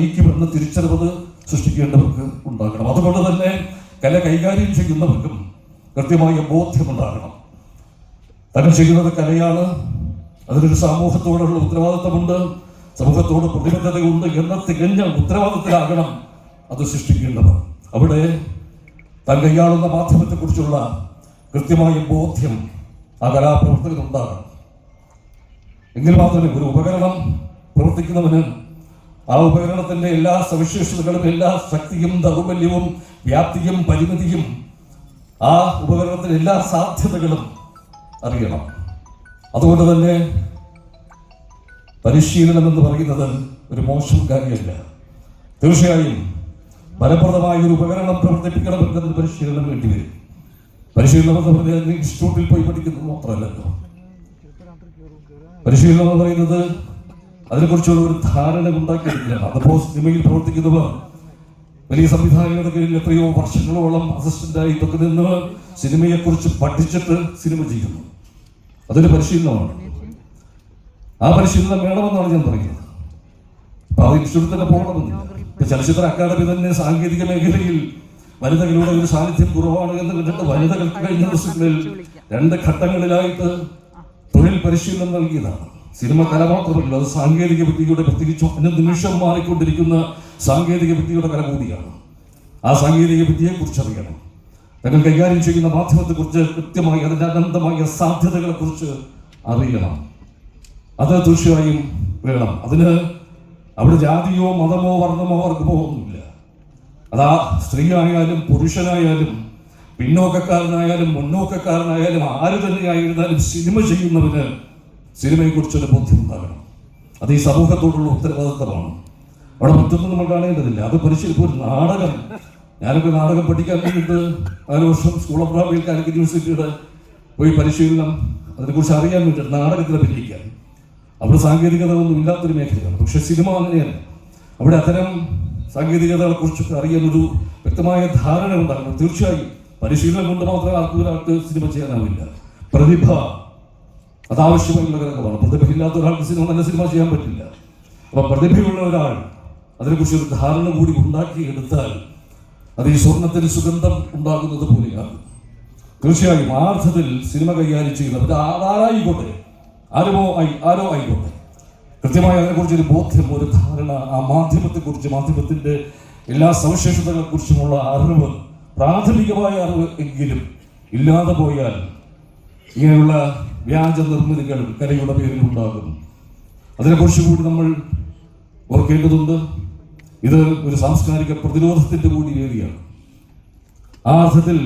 ഐക്യമെന്ന തിരിച്ചറിവ് സൃഷ്ടിക്കേണ്ടവർക്ക് ഉണ്ടാകണം. അതുകൊണ്ട് തന്നെ കല കൈകാര്യം ചെയ്യുന്നവർക്കും കൃത്യമായ ബോധ്യമുണ്ടാകണം. താൻ ചെയ്യുന്നത് കലയാണ്, അതിനൊരു സമൂഹത്തോടുള്ള ഉത്തരവാദിത്തമുണ്ട്, സമൂഹത്തോട് പ്രതിബദ്ധതയുണ്ട് എന്ന തികഞ്ഞ ഉത്തരവാദിത്തത്തിലാകണം അത് സൃഷ്ടിക്കേണ്ടത്. അവിടെ താൻ കൈയാളുന്ന മാധ്യമത്തെക്കുറിച്ചുള്ള കൃത്യമായ ബോധ്യം ആ കലാപ്രവർത്തകനുണ്ടാകണം. എങ്കിൽ മാത്രമേ ഒരു ഉപകരണം പ്രവർത്തിക്കുന്നവന് ആ ഉപകരണത്തിന്റെ എല്ലാ സവിശേഷതകളും, എല്ലാ ശക്തിയും ദൗർബല്യവും വ്യാപ്തിയും പരിമിതിയും, ആ ഉപകരണത്തിന്റെ എല്ലാ സാധ്യതകളും അറിയണം. അതുകൊണ്ട് തന്നെ പരിശീലനം എന്ന് പറയുന്നത് ഒരു മോശം കാര്യമല്ല. തീർച്ചയായും ഫലപ്രദമായ ഒരു ഉപകരണം പ്രവർത്തിപ്പിക്കണമെങ്കിൽ അതിന് പരിശീലനം വേണ്ടിവരും. പരിശീലനം എന്ന് പറയുന്നത് ഇൻസ്റ്റിറ്റ്യൂട്ടിൽ പോയി പഠിക്കുന്നത് മാത്രമല്ലല്ലോ. പരിശീലനം എന്ന് പറയുന്നത് അതിനെക്കുറിച്ചുള്ള ഒരു ധാരണ ഉണ്ടാക്കിയെടുക്കുകയാണ്. അതിപ്പോൾ സിനിമയിൽ പ്രവർത്തിക്കുന്നവർ വലിയ സംവിധായകരുടെ കീഴിൽ എത്രയോ വർഷങ്ങളോളം അസിസ്റ്റന്റായി ഇതൊക്കെ നിന്ന് സിനിമയെക്കുറിച്ച് പഠിച്ചിട്ട് സിനിമ ചെയ്യുന്നു. അതൊരു പരിശീലനമാണ്. ആ പരിശീലനം വേണമെന്നാണ് ഞാൻ പറയുന്നത്. അപ്പൊ അത് ഇൻസ്റ്റിറ്റ്യൂട്ടിൽ തന്നെ പോകണമെന്നില്ല. ഇപ്പൊ ചലച്ചിത്ര അക്കാദമി തന്നെ സാങ്കേതിക മേഖലയിൽ വനിതകളുടെ ഒരു സാന്നിധ്യം കുറവാണ് എന്ന് കണ്ടിട്ട് വനിതകൾക്ക് കഴിഞ്ഞ ദിവസങ്ങളിൽ 2 ഘട്ടങ്ങളിലായിട്ട് തൊഴിൽ പരിശീലനം നൽകിയതാണ്. സിനിമ കല മാത്രമല്ല, അത് സാങ്കേതിക വിദ്യയുടെ, പ്രത്യേകിച്ച് നിമിഷം മാറിക്കൊണ്ടിരിക്കുന്ന സാങ്കേതിക വിദ്യയുടെ കല കൂടിയാണ്. ആ സാങ്കേതിക വിദ്യയെ കുറിച്ച് അറിയണം. തങ്ങൾ കൈകാര്യം ചെയ്യുന്ന മാധ്യമത്തെക്കുറിച്ച് കൃത്യമായി അതിൻ്റെ അനന്തമായ സാധ്യതകളെ കുറിച്ച് അറിയണം. അത് തീർച്ചയായും വേണം. അതിന് അവിടെ ജാതിയോ മതമോ വർണ്ണമോ വർഗമോ ഒന്നുമില്ല. അതാ സ്ത്രീ ആയാലും പുരുഷനായാലും പിന്നോക്കക്കാരനായാലും മുന്നോക്കക്കാരനായാലും ആര് തന്നെയായിരുന്നാലും സിനിമ ചെയ്യുന്നവന് സിനിമയെക്കുറിച്ചൊരു ബോധ്യമുണ്ടാകണം. അത് ഈ സമൂഹത്തോടുള്ള ഉത്തരവാദിത്തമാണ്. അവിടെ മറ്റൊന്നും നമ്മൾ കാണേണ്ടതില്ല. അത് പരിശീലിപ്പോൾ നാടകം, ഞാനൊക്കെ നാടകം പഠിക്കാൻ വേണ്ടിയിട്ട് 4 വർഷം സ്കൂൾ ഓഫ് ഡ്രാമയിൽ കാലിക്കറ്റ് യൂണിവേഴ്സിറ്റിയുടെ പോയി പരിശീലനം അതിനെക്കുറിച്ച് അറിയാൻ വേണ്ടിയിട്ട് നാടകത്തിൽ അഭിനയിക്കാൻ. അവിടെ സാങ്കേതികത ഒന്നും ഇല്ലാത്തൊരു മേഖലയാണ്. പക്ഷെ സിനിമ അങ്ങനെയല്ല. അവിടെ അത്തരം സാങ്കേതികതകളെ കുറിച്ചൊക്കെ അറിയാനൊരു വ്യക്തമായ ധാരണ ഉണ്ടാകണം. തീർച്ചയായും പരിശീലനം കൊണ്ട് മാത്രമേ ഒരാൾക്ക് സിനിമ ചെയ്യാനാവില്ല. പ്രതിഭ അതാവശ്യമായുള്ള ഘടകമാണ്. പ്രതിഭയില്ലാത്ത ഒരാൾക്ക് നല്ല സിനിമ ചെയ്യാൻ പറ്റില്ല. അപ്പൊ പ്രതിഭയുള്ള ഒരാൾ അതിനെക്കുറിച്ച് ഒരു ധാരണ കൂടി ഉണ്ടാക്കിയെടുത്താൽ അത് ഈ സ്വർണത്തിന് സുഗന്ധം ഉണ്ടാകുന്നത് പോലെയാണ്. തീർച്ചയായും ആ അർത്ഥത്തിൽ സിനിമ കൈകാര്യം ചെയ്യുന്നവർ ആരായിക്കോട്ടെ, ആരോ ആയിക്കോട്ടെ, കൃത്യമായി അതിനെക്കുറിച്ചൊരു ബോധ്യം, ഒരു ധാരണ, ആ മാധ്യമത്തെക്കുറിച്ച്, മാധ്യമത്തിന്റെ എല്ലാ സവിശേഷതകളെ കുറിച്ചുമുള്ള അറിവ്, പ്രാഥമികമായ അറിവ് എങ്കിലും ഇല്ലാതെ പോയാൽ ഇങ്ങനെയുള്ള വ്യാജ നിർമ്മിതികൾ കലയുടെ പേരിൽ ഉണ്ടാകും. അതിനെക്കുറിച്ച് കൂടി നമ്മൾ ഓർക്കേണ്ടതുണ്ട്. ഇത് ഒരു സാംസ്കാരിക പ്രതിരോധത്തിന്റെ കൂടി വേദിയാണ്. ആ അർത്ഥത്തിൽ